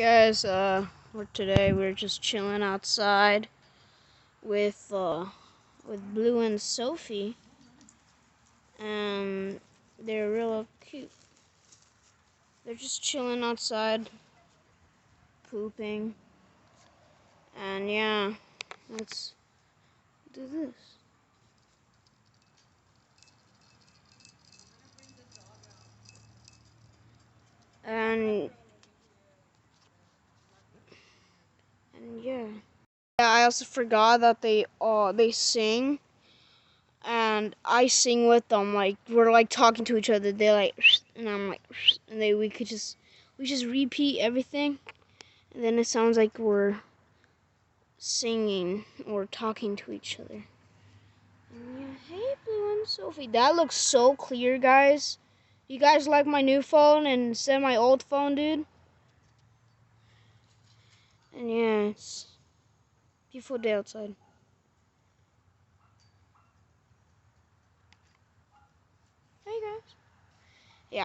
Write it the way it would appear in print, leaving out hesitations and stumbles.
Guys, today we're just chilling outside with Blue and Sophie, and they're real cute. They're just chilling outside, pooping, and yeah, let's do this. And yeah. Yeah, I also forgot that they sing, and I sing with them. Like we're like talking to each other. They like, and I'm like, and we just repeat everything, and then it sounds like we're singing or talking to each other. And yeah, hey Blue and Sophie, that looks so clear, guys. You guys like my new phone instead of my old phone, dude? And yeah, it's a beautiful day outside. Hey guys. Yeah.